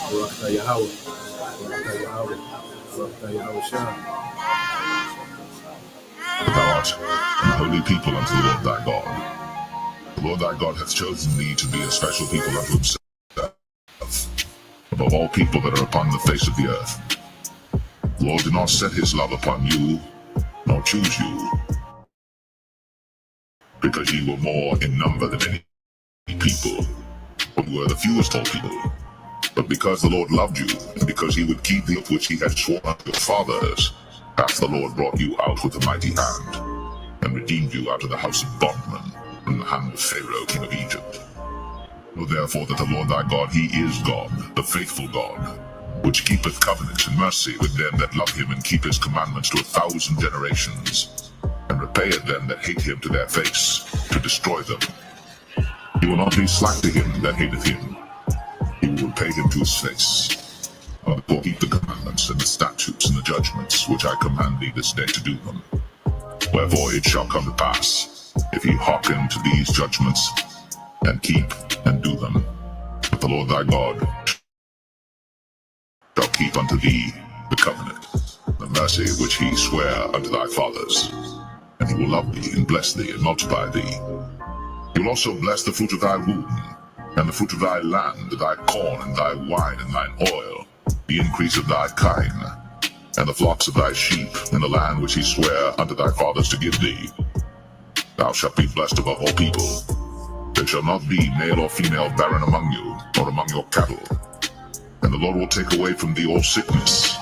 Barakatah Yahweh. Barakatah Yahweh. Barakatah Yahweh Shah. Thou art an holy people unto the Lord thy God. The Lord thy God hath chosen thee to be a special people unto himself, above all people that are upon the face of the earth. The Lord did not set his love upon you, nor choose you, because ye were more in number than any people, but were the fewest of all people. But because the Lord loved you, and because he would keep the oath which he had sworn unto your fathers, hath the Lord brought you out with a mighty hand, and redeemed you out of the house of bondmen, from the hand of Pharaoh king of Egypt. Know therefore that the Lord thy God, he is God, the faithful God, which keepeth covenant and mercy with them that love him, and keep his commandments to 1,000 generations, and repayeth them that hate him to their face, to destroy them. He will not be slack to him that hateth him. He will repay him to his face. Therefore keep the commandments and the statutes and the judgments which I command thee this day to do them. Wherefore it shall come to pass, if ye hearken to these judgments, and keep and do them, that the Lord thy God shall keep unto thee the covenant, the mercy which he sware unto thy fathers. And he will love thee, and bless thee, and multiply thee. He will also bless the fruit of thy womb, and the fruit of thy land, thy corn, and thy wine, and thine oil, the increase of thy kine, and the flocks of thy sheep, in the land which he sware unto thy fathers to give thee. Thou shalt be blessed above all people. There shall not be male or female barren among you, or among your cattle. And the Lord will take away from thee all sickness,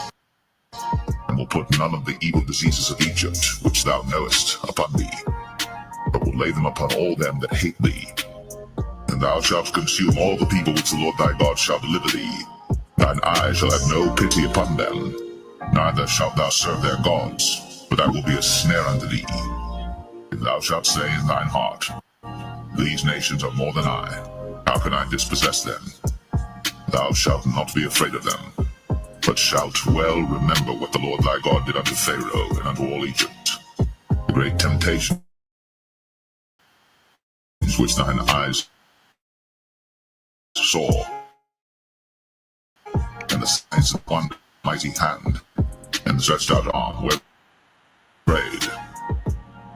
and will put none of the evil diseases of Egypt, which thou knowest, upon thee, but will lay them upon all them that hate thee. And thou shalt consume all the people which the Lord thy God shall deliver thee. Thine eye shall have no pity upon them, neither shalt thou serve their gods, but I will be a snare unto thee. If thou shalt say in thine heart, these nations are more than I, how can I dispossess them? Thou shalt not be afraid of them, but shalt well remember what the Lord thy God did unto Pharaoh and unto all Egypt, the great temptations which thine eyes saw, and the signs of one mighty hand, and the stretched out arm where prayed.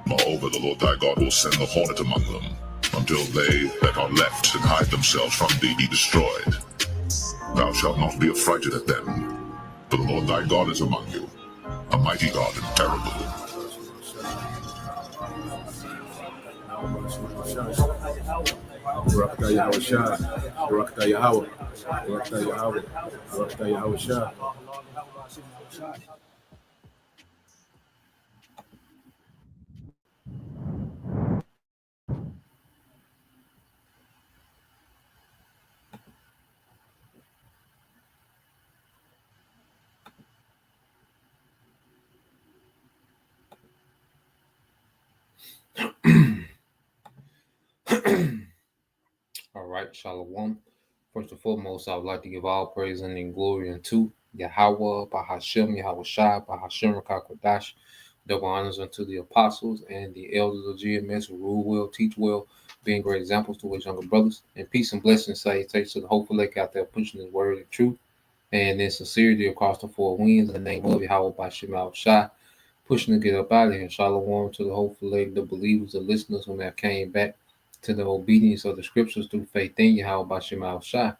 Moreover, the Lord thy God will send the hornet among them, until they that are left and hide themselves from thee be destroyed. Thou shalt not be affrighted at them, for the Lord thy God is among you, a mighty God and terrible. Barakatah Yahweh Shah. Barakatah Yahweh. Barakatah Yahweh. Barakatah Yahweh Shah. All right, Shalom. First and foremost, I would like to give all praise and glory unto Yahweh, Bahashem, Yahweh Shai, Bahashem, Rakakwadash. Double honors unto the apostles and the elders of GMS who rule well, teach well, being great examples to his younger brothers. And peace and blessings, salutations to the hopeful lake out there pushing his word of truth. And in sincerity across the four winds, in the name of Yahweh, Bahashem, Yahweh Shai, pushing to get up out of here. Shalom to the hopeful lake, the believers, the listeners who have came back to the obedience of the scriptures through faith in Yahweh Bashem Al Shai.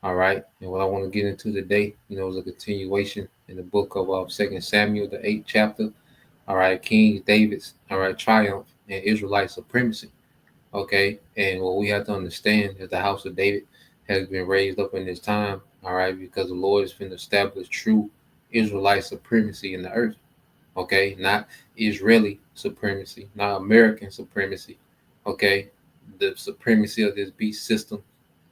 All right. And what I want to get into today, is a continuation in the book of 2 Samuel, the 8th chapter. All right. King David's, triumph and Israelite supremacy. Okay. And what we have to understand is the house of David has been raised up in this time. All right. Because the Lord has been established true Israelite supremacy in the earth. Okay. Not Israeli supremacy, not American supremacy. Okay. The supremacy of this beast system.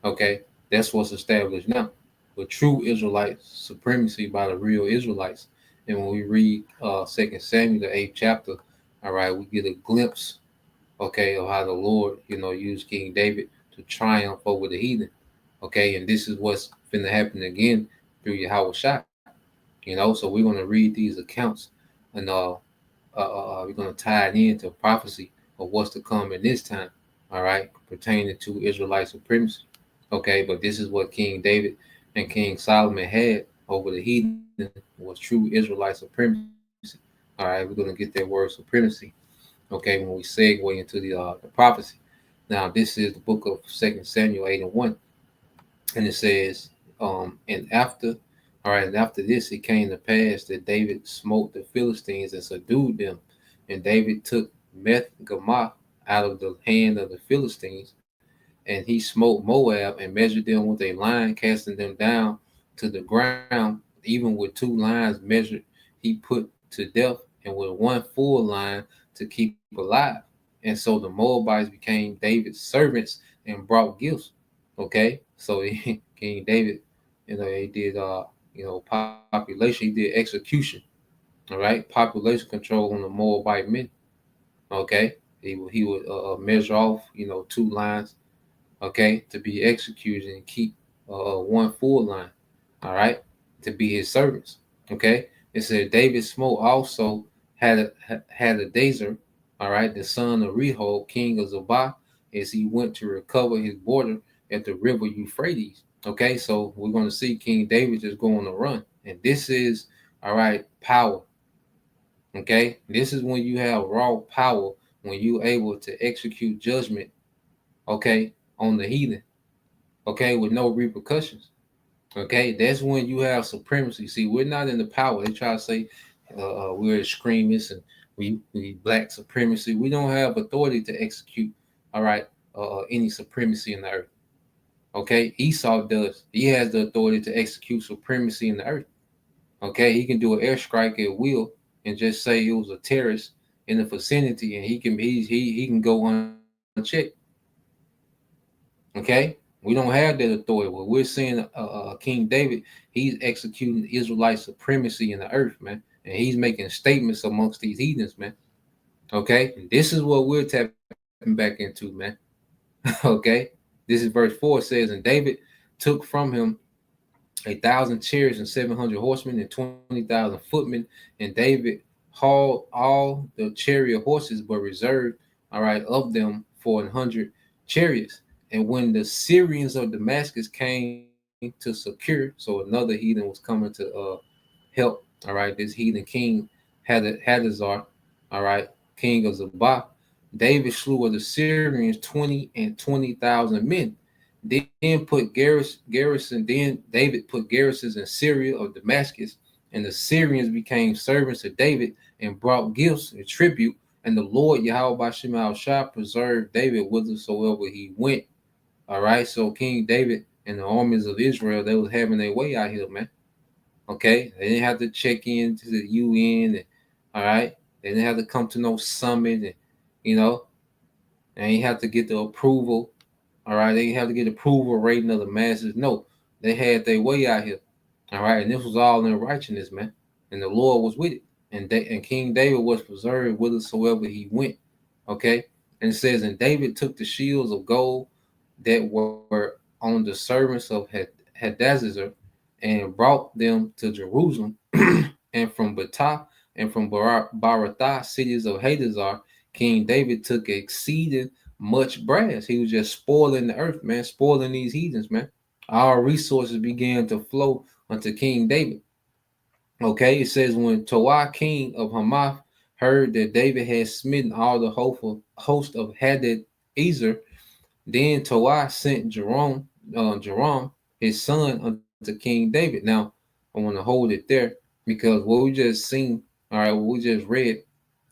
Okay, that's what's established now. But true Israelite supremacy by the real Israelites. And when we read 2 Samuel, the 8th chapter, all right, we get a glimpse, okay, of how the Lord, used King David to triumph over the heathen. Okay, and this is what's going to happen again through Yahweh Shai. So we're going to read these accounts and we're going to tie it into prophecy of what's to come in this time, all right, pertaining to Israelite supremacy. Okay, but this is what King David and King Solomon had over the heathen was true Israelite supremacy. All right, we're gonna get that word supremacy. Okay, when we segue into the prophecy. Now, this is the book of 2 Samuel 8:1, and it says, and after, all right, and after this, it came to pass that David smote the Philistines and subdued them, and David took Meth Gamah out of the hand of the Philistines, and he smote Moab and measured them with a line, casting them down to the ground, even with 2 lines measured, he put to death, and with one full line to keep alive. And so the Moabites became David's servants and brought gifts. Okay, so King David, he did population, he did execution. All right, population control on the Moabite men. Okay, he would measure off 2 lines, okay, to be executed and keep one full line, all right, to be his servants. Okay, it said David smote also had a Dazer, all right, the son of Rehob, king of Zobah, as he went to recover his border at the river Euphrates. Okay, so we're going to see King David just go on a run, and this is all right power. Okay, this is when you have raw power, when you're able to execute judgment, okay, on the heathen, okay, with no repercussions. Okay, that's when you have supremacy. See, we're not in the power. They try to say we're extremists and we black supremacy. We don't have authority to execute, all right, any supremacy in the earth. Okay, Esau does. He has the authority to execute supremacy in the earth. Okay, he can do an airstrike at will and just say it was a terrorist in the vicinity, and he can go unchecked. Okay, we don't have that authority. What we're seeing, King David, he's executing Israelite supremacy in the earth, man, and he's making statements amongst these heathens, man. Okay, and this is what we're tapping back into, man. Okay, this is verse 4. It says, and David took from him 1,000 chariots and 700 horsemen and 20,000 footmen, and David hauled all the chariot horses, but reserved, all right, of them for 100 chariots. And when the Syrians of Damascus came to secure, so another heathen was coming to help, all right, this heathen king Hadazar, all right, king of Zabah, David slew of the Syrians 20,000 men. Then David put garrisons in Syria of Damascus, and the Syrians became servants of David and brought gifts and tribute. And the Lord Yahweh Bashem Al Shah preserved David whithersoever he went. All right, so King David and the armies of Israel, they was having their way out here, man. Okay, they didn't have to check in to the UN, and, all right, they didn't have to come to no summit, and you know, they didn't have to get the approval. All right, they didn't have to get approval rating of the masses. No, they had their way out here. All right, and this was all in righteousness, man, and the Lord was with it, and King David was preserved whithersoever he went. Okay, and it says, and David took the shields of gold that were on the servants of Hadazer and brought them to Jerusalem, and from Betah and from Baratha, cities of Hadazar, King David took exceeding much brass. He was just spoiling the earth, man, spoiling these heathens, man. Our resources began to flow unto King David. Okay, it says, when Toah, king of Hamath, heard that David had smitten all the host of Hadad Ezer, then Toah sent Jerome, his son, unto King David. Now, I want to hold it there because what we just seen, all right, what we just read,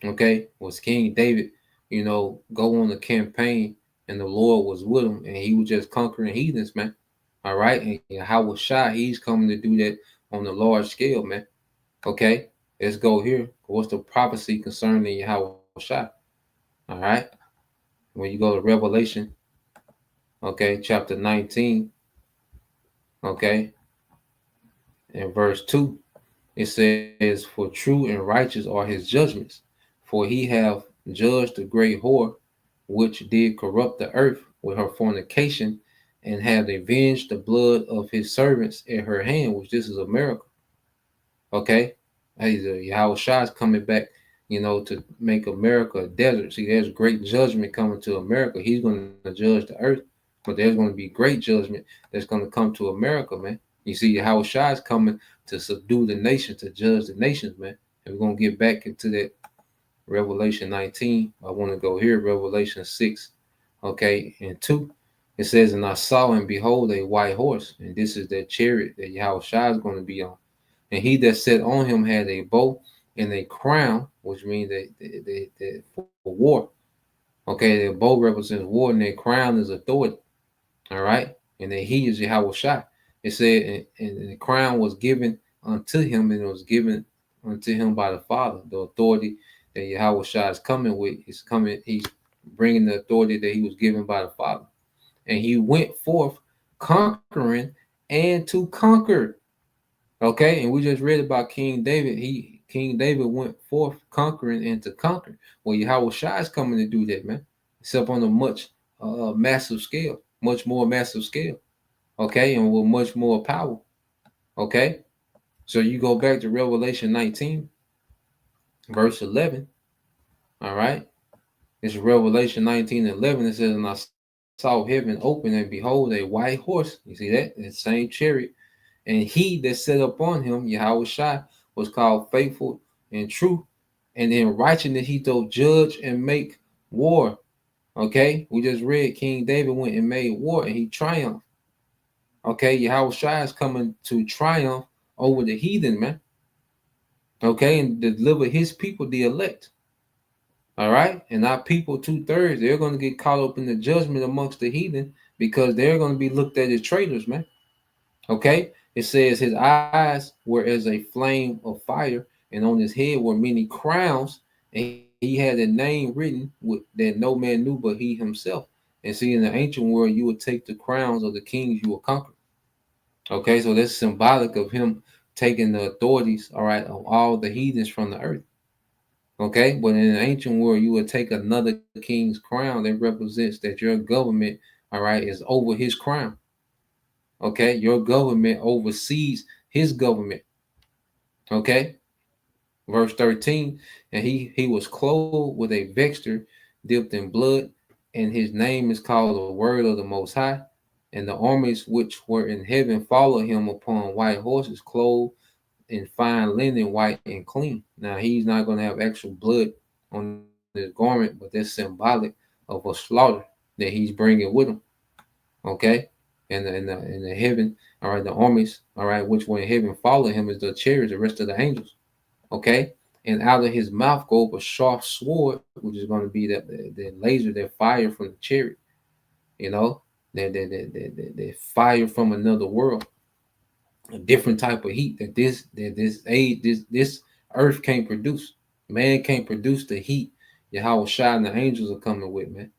okay, was King David, go on a campaign, and the Lord was with him, and he was just conquering heathens, man. All right, and how was Shah? He's coming to do that on a large scale, man. Okay, let's go here. What's the prophecy concerning Yahweh Shah? All right, when you go to Revelation, okay, chapter 19, okay, and verse 2, it says, for true and righteous are his judgments, for he hath judged the great whore, which did corrupt the earth with her fornication, and have avenged the blood of his servants at her hand, which this is a miracle. Okay, Yahweh Shah is coming back, to make America a desert. See, there's great judgment coming to America. He's going to judge the earth, but there's going to be great judgment that's going to come to America, man. You see, Yahweh Shai is coming to subdue the nation, to judge the nations, man. And we're going to get back into that Revelation 19. I want to go here, Revelation 6, okay, and 2. It says, and I saw and behold a white horse, and this is that chariot that Yahweh Shai is going to be on. And he that sat on him had a bow and a crown, which means that for war. Okay, the bow represents war, and the crown is authority. All right, and then he is Yahweh Shai. It said, and the crown was given unto him, and it was given unto him by the Father. The authority that Yahweh Shai is coming with, he's bringing the authority that he was given by the Father. And he went forth conquering and to conquer. Okay, and we just read about King David. King David went forth conquering and to conquer. Well, Yahweh Shai is coming to do that, man. Except on a much massive scale, much more massive scale. Okay, and with much more power. Okay, so you go back to Revelation 19, verse 11. All right, it's Revelation 19:11. It says, and I saw heaven open, and behold, a white horse. You see that? That same chariot. And he that sat upon him, Yahweh Shai, was called faithful and true. And in righteousness he doth judge and make war. Okay, we just read King David went and made war and he triumphed. Okay, Yahweh Shai is coming to triumph over the heathen, man. Okay, and deliver his people, the elect. All right, and our people, 2/3, they're going to get caught up in the judgment amongst the heathen because they're going to be looked at as traitors, man. Okay, it says his eyes were as a flame of fire, and on his head were many crowns, and he had a name written with, that no man knew but he himself. And see, in the ancient world, you would take the crowns of the kings you will conquer. Okay, so that's symbolic of him taking the authorities, all right, of all the heathens from the earth. Okay, but in the ancient world, you would take another king's crown that represents that your government, all right, is over his crown. Okay, your government oversees his government. Okay, verse 13, and he was clothed with a vesture dipped in blood, and his name is called the Word of the Most High. And the armies which were in heaven followed him upon white horses, clothed in fine linen, white and clean. Now he's not going to have actual blood on his garment, but that's symbolic of a slaughter that he's bringing with him. Okay, and the heaven, all right, the armies, all right, which were in heaven follow him as the chariots, the rest of the angels. Okay, and out of his mouth go up a sharp sword, which is going to be the laser that fire from the chariot. You know, that fire from another world, a different type of heat that this earth can't produce. Man can't produce the heat that Yahweh Shai and the angels are coming with, man.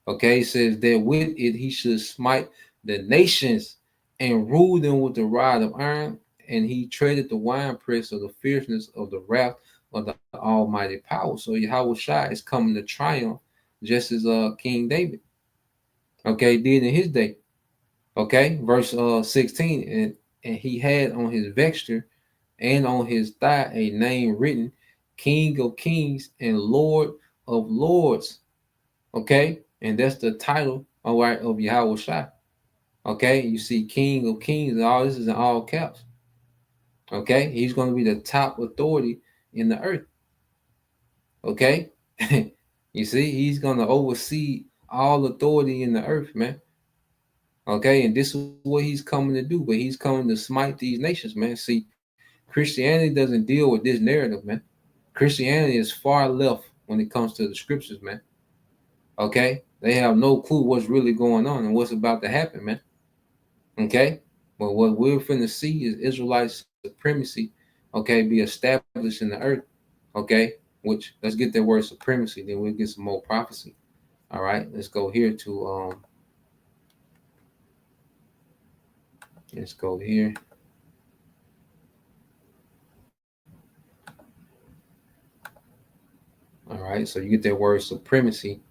Okay, it says that with it he should smite the nations and rule them with the rod of iron, and he treaded the winepress of the fierceness of the wrath of the almighty power. So Yahweh Shai is coming to triumph, just as King David, okay, did in his day. Okay, verse 16, and he had on his vesture and on his thigh a name written, King of Kings and Lord of Lords. Okay, and that's the title, all right, of Yahweh Shai. Okay, you see King of Kings, and all this is in all caps. Okay, he's going to be the top authority in the earth. Okay, you see, he's going to oversee all authority in the earth, man. Okay, and this is what he's coming to do, but he's coming to smite these nations, man. See, Christianity doesn't deal with this narrative, man. Christianity is far left when it comes to the scriptures, man. Okay, they have no clue what's really going on and what's about to happen, man. Okay, but what we're finna see is Israelite supremacy, okay, be established in the earth. Okay, which let's get that word supremacy, then we'll get some more prophecy. All right, let's go here to let's go here. All right, so you get that word supremacy.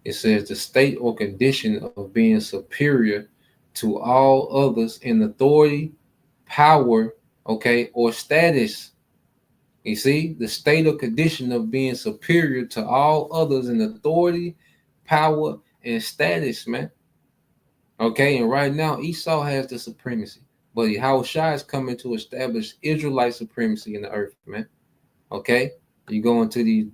It says the state or condition of being superior to all others in authority, power, okay, or status. You see, the state or condition of being superior to all others in authority, power, and status, man. Okay, and right now Esau has the supremacy, but Yahweh Shai is coming to establish Israelite supremacy in the earth, man. Okay, you go into these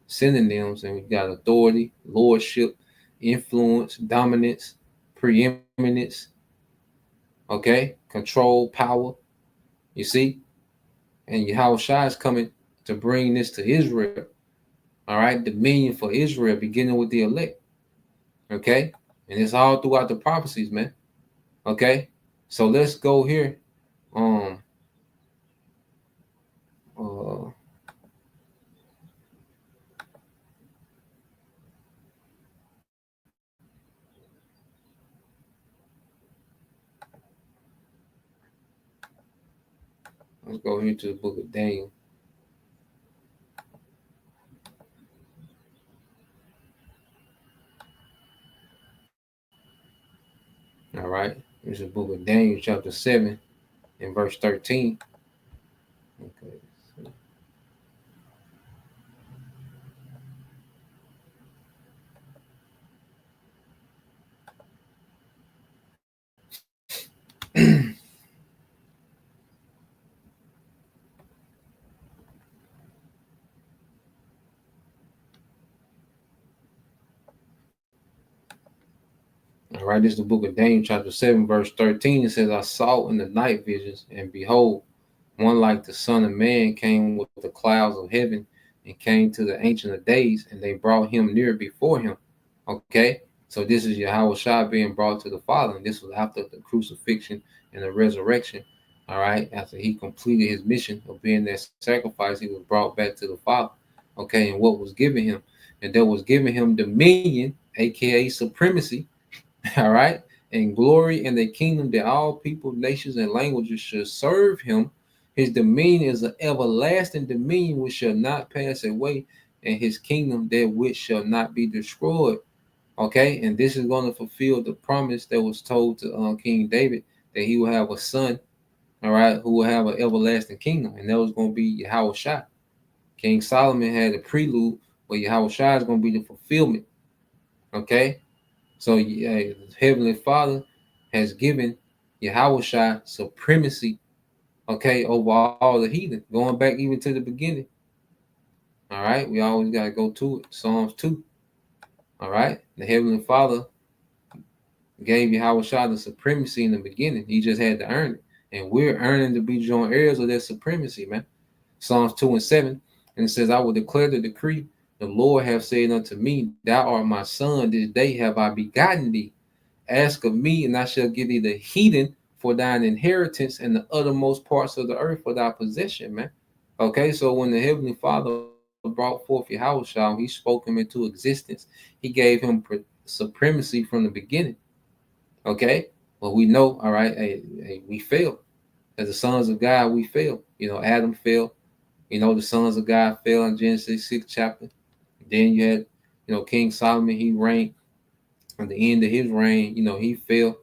synonyms, and we got authority, lordship, influence, dominance, preeminence. Okay, control, power. You see, and Yahweh Shai is coming to bring this to Israel. All right, dominion for Israel, beginning with the elect. Okay, and it's all throughout the prophecies, man. Okay, so let's go here. Uh, let's go here to the book of Daniel. All right, this is the book of Daniel, chapter 7, and verse 13. Okay. All right, this is the book of Daniel, chapter 7, verse 13. It says, I saw in the night visions, and behold, one like the Son of Man came with the clouds of heaven and came to the Ancient of Days, and they brought him near before him. Okay, so this is Yahweh Shai being brought to the Father, and this was after the crucifixion and the resurrection. All right, after he completed his mission of being that sacrifice, he was brought back to the Father. Okay, and what was given him? And there was given him dominion, aka supremacy, all right, and glory and the kingdom that all people, nations, and languages should serve him. His dominion is an everlasting dominion which shall not pass away, and his kingdom that which shall not be destroyed. Okay, and this is going to fulfill the promise that was told to King David, that he will have a son, all right, who will have an everlasting kingdom, and that was going to be Yahweh Shai. King Solomon had a prelude, but Yahweh Shai is going to be the fulfillment. Okay, so Heavenly Father has given Yahweh Shai supremacy, okay, over all the heathen, going back even to the beginning. All right, we always got to go to it. Psalms 2. All right, the Heavenly Father gave Yahweh Shai the supremacy in the beginning. He just had to earn it. And we're earning to be joint heirs of that supremacy, man. Psalms 2 and 7. And it says, I will declare the decree. The Lord hath said unto me, Thou art my son, this day have I begotten thee. Ask of me, and I shall give thee the heathen for thine inheritance, and the uttermost parts of the earth for thy possession, man. Okay, so when the Heavenly Father brought forth Yahweh Shai, he spoke him into existence. He gave him supremacy from the beginning. Okay, well, we know, all right, we failed. As the sons of God, we failed. You know, Adam fell. You know, the sons of God fell in Genesis 6th chapter. Then you had, you know, King Solomon, he reigned. At the end of his reign, you know, he fell,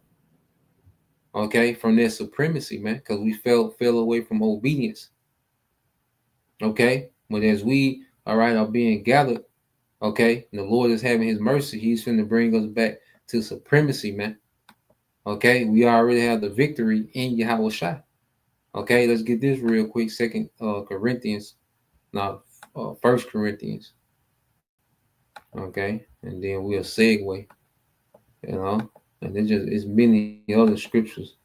okay, from their supremacy, man, because we fell away from obedience. Okay, but as we, all right, are being gathered, okay, the Lord is having his mercy. He's going to bring us back to supremacy, man. Okay, we already have the victory in Yahweh Shai. Okay, let's get this real quick. Second Corinthians, now First Corinthians. Okay, and then we'll segue. You know, and it's many other scriptures,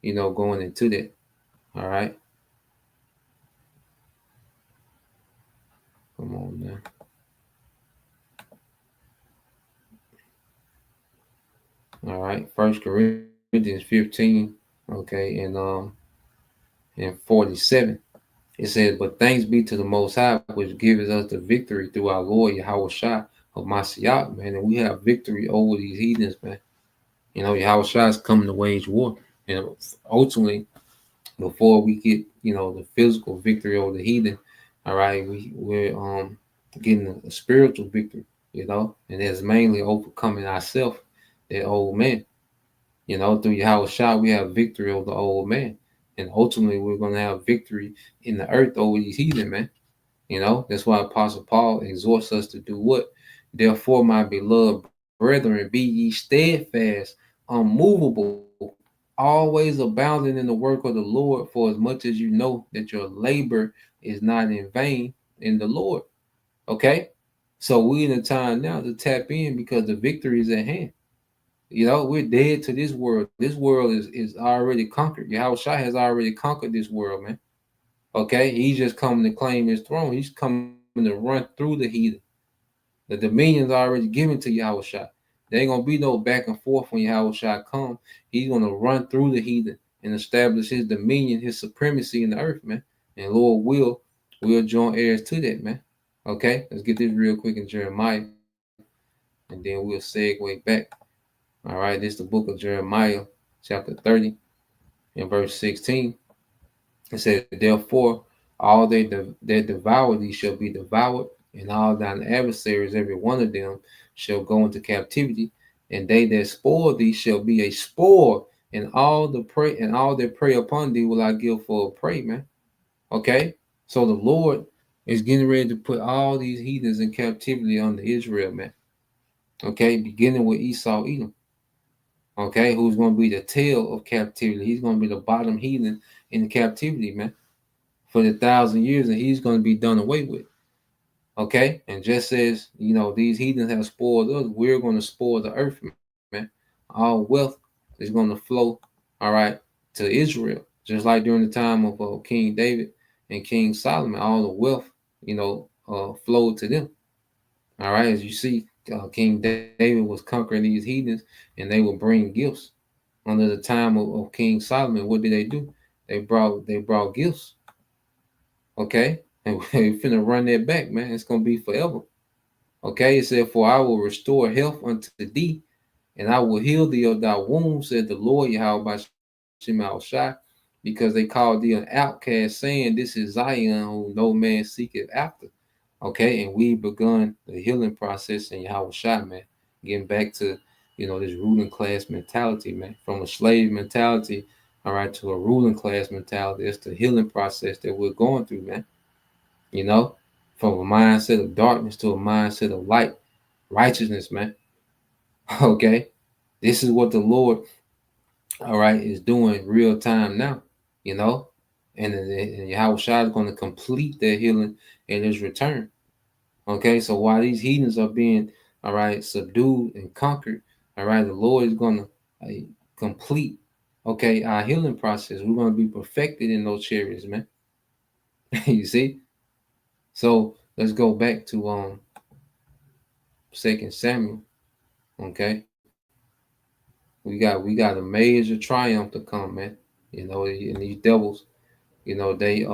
you know, going into that. All right. Come on now. All right. First Corinthians 15. Okay, and 47. It says, But thanks be to the Most High, which gives us the victory through our Lord Yahweh Shai of Mashiach, man. And we have victory over these heathens, man. You know, Yahweh Shai is coming to wage war. And ultimately, before we get, you know, the physical victory over the heathen, all right, we're getting a spiritual victory, you know, and that's mainly overcoming ourselves, that old man. You know, through Yahweh Shai, we have victory over the old man. And ultimately, we're going to have victory in the earth over these heathen, man. You know, that's why Apostle Paul exhorts us to do what? Therefore, my beloved brethren, be ye steadfast, unmovable, always abounding in the work of the Lord, for as much as you know that your labor is not in vain in the Lord. Okay? So we in a time now to tap in because the victory is at hand. We're dead to this world. This world is already conquered. Yahweh Shai has already conquered this world, man. Okay? He's just coming to claim his throne. He's coming to run through the heathen. The dominion's already given to Yahweh Shai. There ain't gonna be no back and forth when Yahweh Shai come. He's gonna run through the heathen and establish his dominion, his supremacy in the earth, man. And Lord will join heirs to that, man. Okay, let's get this real quick in Jeremiah, and then we'll segue back. All right, this is the book of Jeremiah, chapter 30, and verse 16. It says, therefore, all that devour thee shall be devoured, and all thine adversaries, every one of them, shall go into captivity, and they that spoil thee shall be a spoil, and all that prey upon thee will I give for a prey, man. Okay? So the Lord is getting ready to put all these heathens in captivity under Israel, man. Okay, beginning with Esau, Edom. Okay, who's going to be the tail of captivity? He's going to be the bottom heathen in captivity, man, for the 1,000 years, and he's going to be done away with. Okay, and just as these heathens have spoiled us, we're going to spoil the earth, man. All wealth is going to flow, all right, to Israel, just like during the time of King David and King Solomon. All the wealth, flowed to them. All right, as you see, King David was conquering these heathens, and they would bring gifts. Under the time of King Solomon, what did they do? They brought gifts. Okay, and we're finna run that back, man. It's gonna be forever. Okay, it said, for I will restore health unto thee, and I will heal thee of thy wounds, said the Lord Yahweh by Shema Shai, because they called thee an outcast, saying, this is Zion, who no man seeketh after. Okay, and we begun the healing process in Yahweh Shai, man. Getting back to, this ruling class mentality, man. From a slave mentality, all right, to a ruling class mentality. It's the healing process that we're going through, man. From a mindset of darkness to a mindset of light, righteousness, man. Okay, this is what the Lord, all right, is doing real time now, and Yahweh Shai is going to complete that healing in his return. Okay, so while these heathens are being, all right, subdued and conquered, all right, the Lord is going to complete, okay, our healing process. We're going to be perfected in those chariots, man. You see? So let's go back to 2 Samuel. Okay, we got a major triumph to come, man. And these devils, they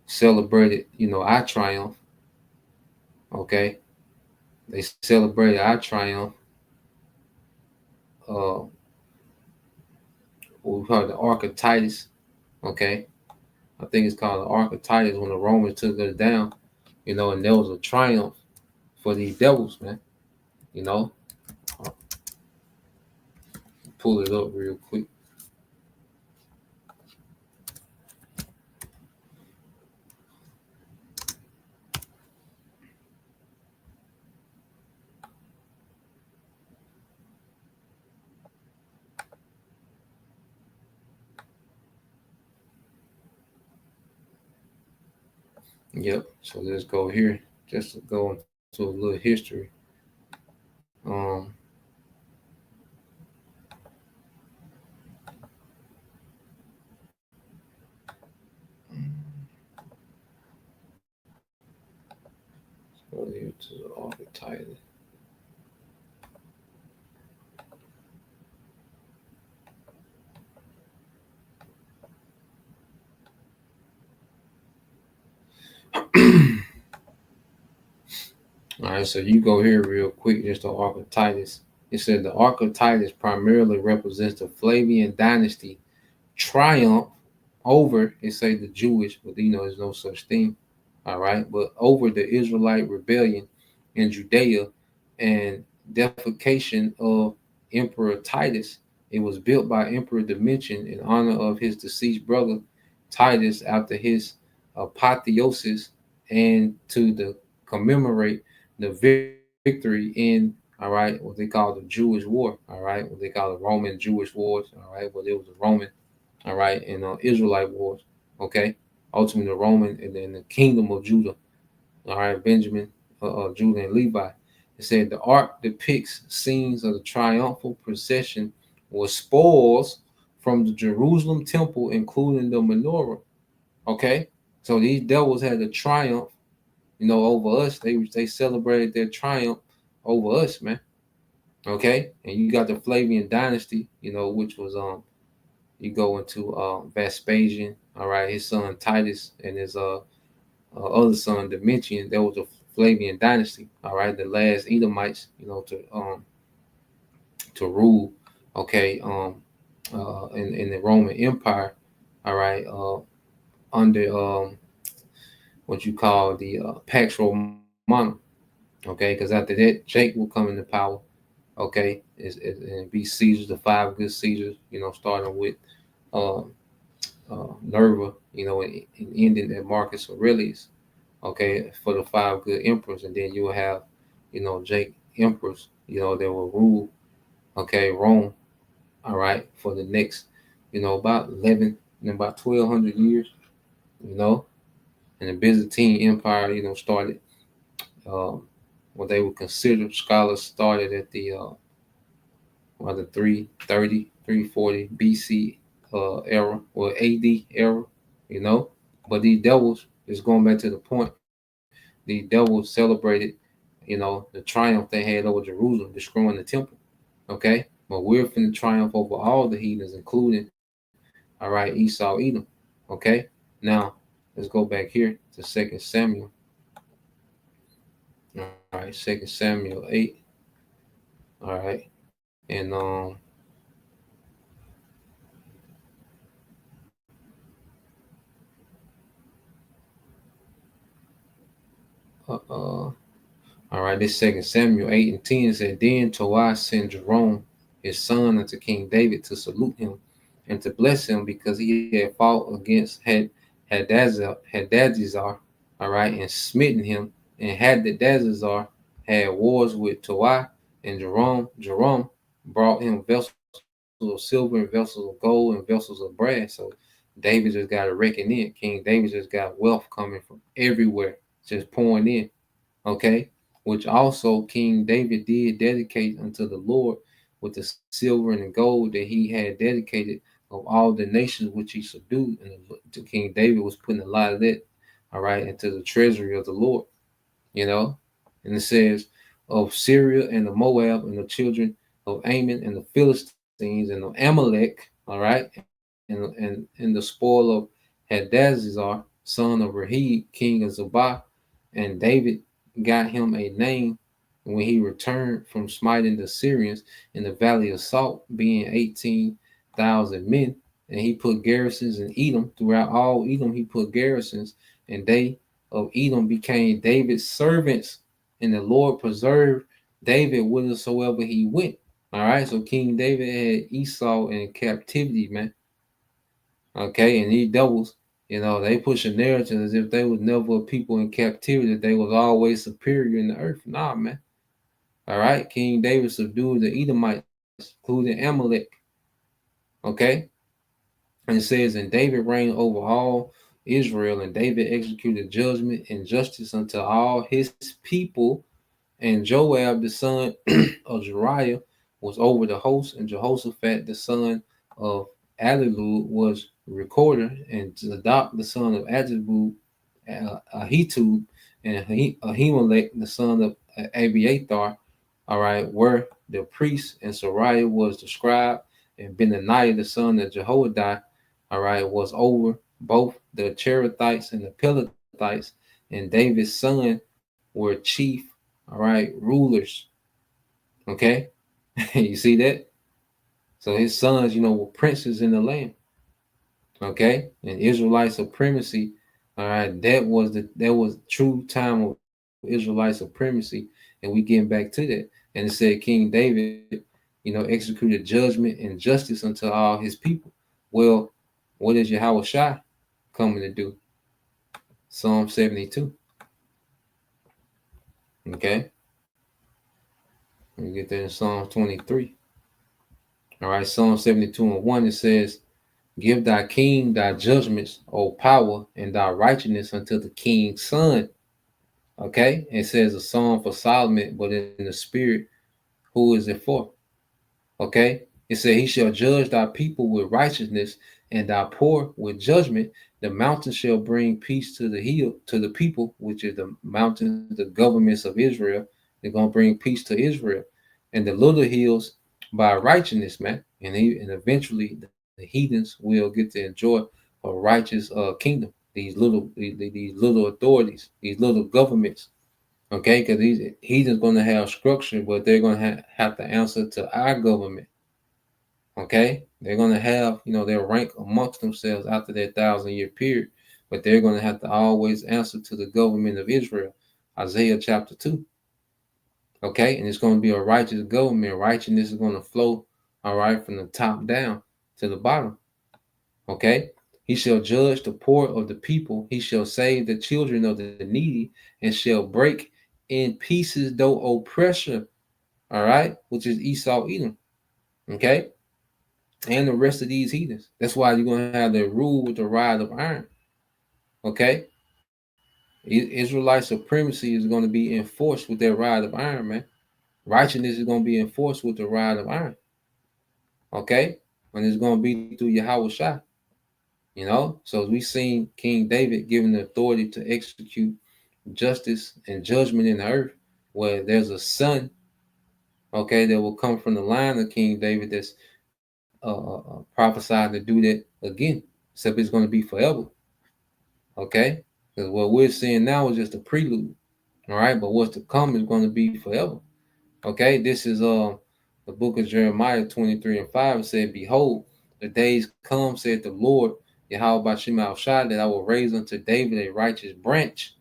celebrated, our triumph. Okay, they celebrated our triumph. We call it the Ark of Titus. Okay, I think it's called the Ark of Titus when the Romans took us down. And there was a triumph for these devils, man. I'll pull it up real quick. Yep. So let's go here, just to go into a little history. Um, let's go here to the Ark of Titus. All right, so you go here real quick, just the Ark of Titus. It said the Ark of Titus primarily represents the Flavian dynasty triumph over, it say the Jewish, but there's no such thing. All right, but over the Israelite rebellion in Judea and defecation of Emperor Titus. It was built by Emperor Domitian in honor of his deceased brother Titus after his apotheosis and to commemorate the victory in, all right, what they call the Jewish war, all right, what they call the Roman Jewish wars, all right, well, there was the Roman, all right, and Israelite wars, okay, ultimately the Roman and then the kingdom of Judah, all right, Benjamin, Judah, and Levi. It said the ark depicts scenes of the triumphal procession with spoils from the Jerusalem temple, including the menorah. Okay, so these devils had a triumph, over us. They celebrated their triumph over us, man. Okay, and you got the Flavian dynasty, which was you go into Vespasian, all right, his son Titus and his other son Domitian. There was a Flavian dynasty, all right, the last Edomites, to rule, okay, in the Roman Empire, all right, under what you call the Pax Romana, okay, because after that Jake will come into power, okay, and be Caesars, the five good Caesars, starting with uh, Nerva, and ending at Marcus Aurelius, okay, for the five good emperors, and then you will have, Jake emperors, that will rule, okay, Rome, all right, for the next, about 11, about 1200 years, you know, and the Byzantine Empire, started, um, what they would consider, scholars started at the the 330, 340 BC era or AD era, you know. But these devils is going back to the point. These devils celebrated, the triumph they had over Jerusalem, destroying the temple. Okay, but we're finna triumph over all the heathens, including, all right, Esau, Edom. Okay, now let's go back here to Second Samuel. All right, Second Samuel 8. All right, and all right, this Second Samuel 8:10 said, Then Tobiah sent Jerome, his son, unto King David to salute him and to bless him because he had fought against Hadadezar, all right, and smitten him, and Hadadezar had wars with Tobiah, and Jerome brought him vessels of silver and vessels of gold and vessels of brass. So David just got to reckon in. King David just got wealth coming from everywhere, just pouring in. Okay, which also King David did dedicate unto the Lord with the silver and the gold that he had dedicated of all the nations which he subdued. And to King David was putting a lot of that, all right, into the treasury of the Lord, you know. And it says, of Syria and the Moab and the children of Ammon and the Philistines and the Amalek, all right, and the spoil of Hadazazar, son of Rahid, king of Zobah, and David got him a name when he returned from smiting the Syrians in the valley of Salt, being 18,000 men. And he put garrisons in Edom. Throughout all Edom, he put garrisons, and they of Edom became David's servants. And the Lord preserved David whithersoever he went. All right, so King David had Esau in captivity, man. Okay, and these devils, they push a narrative as if they was never a people in captivity, that they was always superior in the earth. Nah, man. All right, King David subdued the Edomites, including Amalek. Okay, and it says, and David reigned over all Israel, and David executed judgment and justice unto all his people. And Joab, the son of Jeriah, was over the host, and Jehoshaphat, the son of Ahilud, was recorder, and Zadok, the son of Ahitub, and Ahimelech, the son of Abiathar, all right, were the priests, and Sariah was the scribe, and Benaniah, the son of Jehoiada, all right, was over both the Cherethites and the Pelethites, and David's son were chief, all right, rulers. Okay, you see that? So his sons, were princes in the land. Okay, and Israelite supremacy. All right, that was true time of Israelite supremacy, and we getting back to that. And it said King David, executed judgment and justice unto all his people. Well, what is Yahweh Shai coming to do? Psalm 72. Okay, We get that in Psalm 23. All right, Psalm 72:1, it says, Give thy king thy judgments, O power, and thy righteousness unto the king's son. Okay, it says a song for Solomon, but in the spirit, who is it for? Okay, it said, He shall judge thy people with righteousness, and thy poor with judgment. The mountains shall bring peace to the hill, to the people, which is the mountains, the governments of Israel. They're gonna bring peace to Israel, and the little hills by righteousness, man. And eventually the heathens will get to enjoy a righteous kingdom. These little authorities, these little governments. Okay, because these heathens going to have structure, but they're going to have to answer to our government. Okay, they're going to have, their rank amongst themselves after their 1,000-year period, but they're going to have to always answer to the government of Israel. Isaiah chapter 2. Okay, and it's going to be a righteous government. Righteousness is going to flow, all right, from the top down to the bottom. Okay, he shall judge the poor of the people. He shall save the children of the needy, and shall break in pieces though oppression. All right, which is Esau, Edom. Okay, and the rest of these heathens. That's why you're going to have the rule with the rod of iron. Okay, Israelite supremacy is going to be enforced with that rod of iron, man. Righteousness is going to be enforced with the rod of iron. Okay, and it's going to be through Yahweh Shai. So we seen King David given the authority to execute justice and judgment in the earth, where there's a son, okay, that will come from the line of King David that's prophesied to do that again, except it's going to be forever, okay? Because what we're seeing now is just a prelude, all right? But what's to come is going to be forever, okay? This is the book of Jeremiah 23:5. It said, Behold, the days come, said the Lord, Yahweh Bashim al-Shai, that I will raise unto David a righteous branch.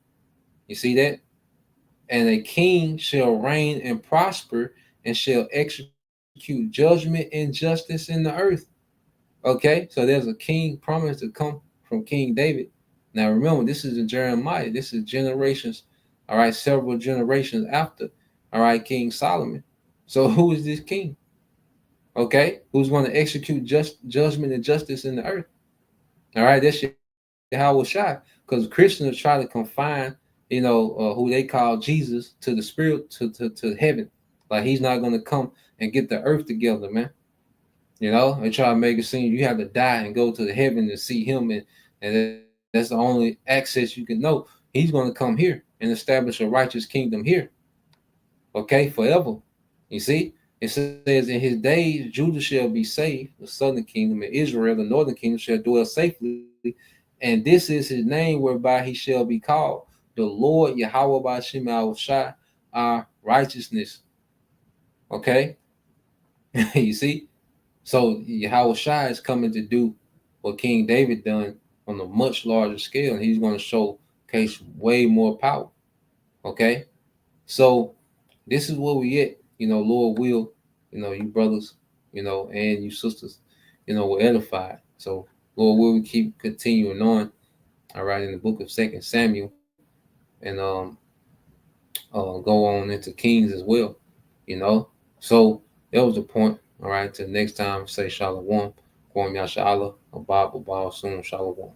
You see that? And a king shall reign and prosper, and shall execute judgment and justice in the earth. Okay, so there's a king promised to come from King David. Now remember, this is in Jeremiah. This is generations, all right, several generations after, all right, King Solomon. So who is this king? Okay, who's going to execute judgment and justice in the earth? All right, that's Yahweh Shai, because Christians try to confine, who they call Jesus to the spirit, to heaven. Like he's not going to come and get the earth together, man. They try to make it seem you have to die and go to the heaven to see him, and that's the only access you can know. He's going to come here and establish a righteous kingdom here, okay, forever. You see, it says in his days, Judah shall be saved, the southern kingdom, and Israel, the northern kingdom, shall dwell safely. And this is his name whereby he shall be called, the Lord Yahweh Bashim al-Shai, our righteousness. Okay, you see. So Yahweh Shai is coming to do what King David done on a much larger scale, and he's going to showcase way more power. Okay, so this is where we at. Lord will, you brothers, and you sisters, we're edified. So Lord will, we keep continuing on. All right, in the book of 2 Samuel, and go on into Kings as well. So that was the point. All right, till next time, say Shalom. Kwam Yashala, Abab, Abal, Soon, Shalom.